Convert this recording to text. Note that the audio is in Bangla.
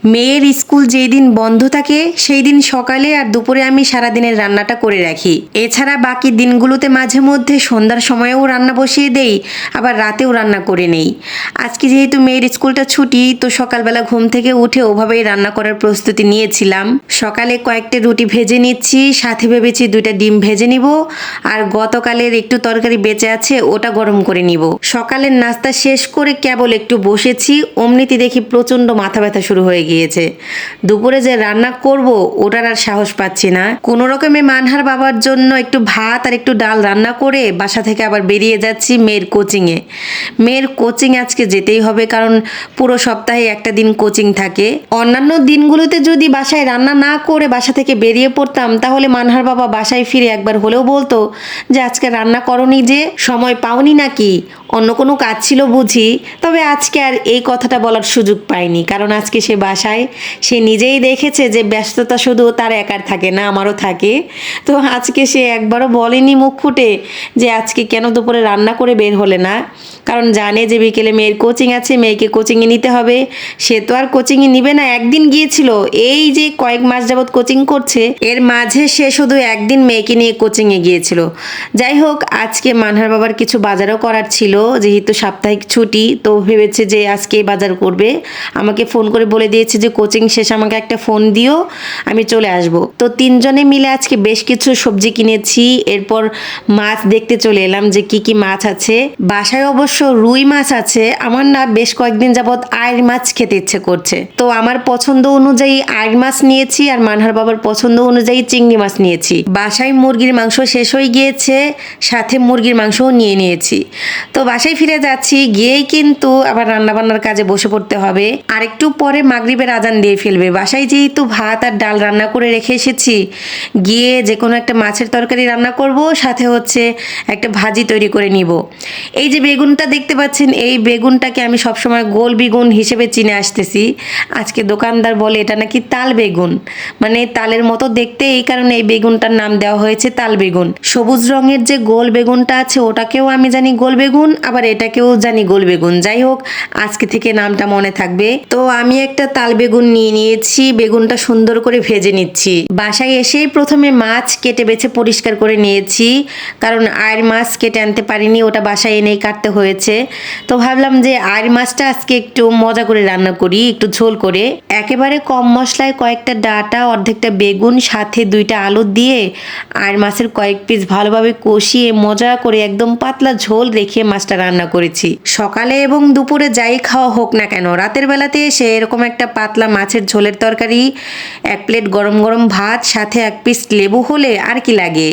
মেয়ের স্কুল যেই দিন বন্ধ থাকে সেই দিন সকালে আর দুপুরে আমি সারাদিনের রান্নাটা করে রাখি। এছাড়া বাকি দিনগুলোতে মাঝে মধ্যে সন্ধ্যার সময়েও রান্না বসিয়ে দেই, আবার রাতেও রান্না করে নেই। আজকে যেহেতু মেয়ের স্কুলটা ছুটি, তো সকালবেলা ঘুম থেকে উঠে ওভাবেই রান্না করার প্রস্তুতি নিয়েছিলাম। সকালে কয়েকটা রুটি ভেজে নিচ্ছি, সাথে ভেবেছি 2টা ডিম ভেজে নিব, আর গতকালের একটু তরকারি বেঁচে আছে ওটা গরম করে নিব। সকালের নাস্তা শেষ করে কেবল একটু বসেছি, অমনিতে দেখি প্রচণ্ড মাথা ব্যথা শুরু হয়ে গিয়েছে। দুপুরে যে রান্না করব ওটার আর সাহস পাচ্ছি না। কোনো রকমে মানহার বাবার জন্য একটু ভাত আর একটু ডাল রান্না করে বাসা থেকে আবার বেরিয়ে যাচ্ছি মেয়ের কোচিংয়ে। মেয়ের কোচিং আজকে যেতেই হবে, কারণ পুরো সপ্তাহে একটা দিন কোচিং থাকে। অন্যান্য দিনগুলোতে যদি বাসায় রান্না না করে বাসা থেকে বেরিয়ে পড়তাম, তাহলে মানহার বাবা বাসায় ফিরে একবার হলেও বলতো যে আজকে রান্না করনি, যে সময় পাওনি নাকি, অন্য কোনো কাজ ছিল বুঝি। তবে আজকে আর এই কথাটা বলার সুযোগ পাইনি, কারণ আজকে সে বাসায়, সে নিজেই দেখেছে যে ব্যস্ততা শুধু তার একার থাকে না, আমারও থাকে। তো আজকে সে একবারও বলেনি মুখ ফুটে যে আজকে কেন দুপুরে রান্না করে বের হলে না, কারণ জানে যে বিকেলে মেয়ের কোচিং আছে, মেয়েকে কোচিংয়ে নিতে হবে। সে তো আর কোচিংয়ে নিবে না, একদিন গিয়েছিল, এই যে কয়েক মাস যাবৎ কোচিং করছে, এর মাঝে সে শুধু একদিন মেয়েকে নিয়ে কোচিংয়ে গিয়েছিল। যাই হোক, আজকে মানহার বাবার কিছু বাজারও করার ছিল, যেহেতু সাপ্তাহিক ছুটি, তো ভেবেছে যে আজকে বাজার করবে। আমাকে ফোন করে বলে দিয়েছে যে কোচিং শেষ আমাকে একটা ফোন দিও, আমি চলে আসব। তো 3জনে মিলে আজকে বেশ কিছু সবজি কিনেছি। এরপর মাছ দেখতে চলে এলাম যে কি কি মাছ আছে। বাসায় অবশ্য রুই মাছ আছে, আমার না বেশ কয়েকদিন যাবৎ আইড় মাছ খেতে ইচ্ছে করছে। তো আমার পছন্দ অনুযায়ী আইড় মাছ নিয়েছি, আর মানহার বাবার পছন্দ অনুযায়ী চিংড়ি মাছ নিয়েছি। বাসায় মুরগির মাংস শেষ হয়ে গিয়েছে, সাথে মুরগির মাংসও নিয়ে নিয়েছি। তো বাসায় ফিরে যাচ্ছি, গিয়েই কিন্তু আবার রান্নাবান্নার কাজে বসে পড়তে হবে। আর একটু পরে মাগরিবের আজান দিয়ে ফেলবে। বাসায় যেহেতু ভাত আর ডাল রান্না করে রেখে এসেছি, গিয়ে যে কোনো একটা মাছের তরকারি রান্না করব, সাথে হচ্ছে একটা ভাজি তৈরি করে নিব। এই যে বেগুনটা দেখতে পাচ্ছেন, এই বেগুনটাকে আমি সবসময় গোল বেগুন হিসেবে চিনে আসতেছি। আজকে দোকানদার বলে এটা নাকি তাল বেগুন, মানে তালের মতো দেখতে, এই কারণে এই বেগুনটার নাম দেওয়া হয়েছে তাল বেগুন। সবুজ রঙের যে গোল বেগুনটা আছে ওটাকেও আমি জানি গোল বেগুন, আবার এটাকেও জানি গোল বেগুন। যাই হোক, আজকে থেকে নামটা মনে থাকবে। তো আমি একটা তাল বেগুন নিয়ে নিয়েছি, বেগুনটা সুন্দর করে ভেজে নিচ্ছি। বাসায় এসেই প্রথমে মাছ কেটে বেছে পরিষ্কার করে নিয়েছি, কারণ আইড় মাছ কেটে আনতে পারিনি, ওটা বাসায় এনেই কাটতে হয়েছে। তো ভাবলাম যে আইড় মাছটা আজকে একটু মজা করে রান্না করি, একটু ঝোল করে। একেবারে কম মশলায় কয়েকটা ডাঁটা, অর্ধেকটা বেগুন, সাথে 2টা আলু দিয়ে আইড় মাছের কয়েক পিস ভালোভাবে কষিয়ে মজা করে একদম পাতলা ঝোল রেখে মাছটা রান্না করেছি। সকালে এবং দুপুরে যাই খাওয়া হোক না কেন, রাতের বেলাতে এসে এরকম একটা পাতলা মাছের ঝোলের তরকারি, 1 প্লেট গরম গরম ভাত, সাথে 1 পিস লেবু হলে আর কি লাগে।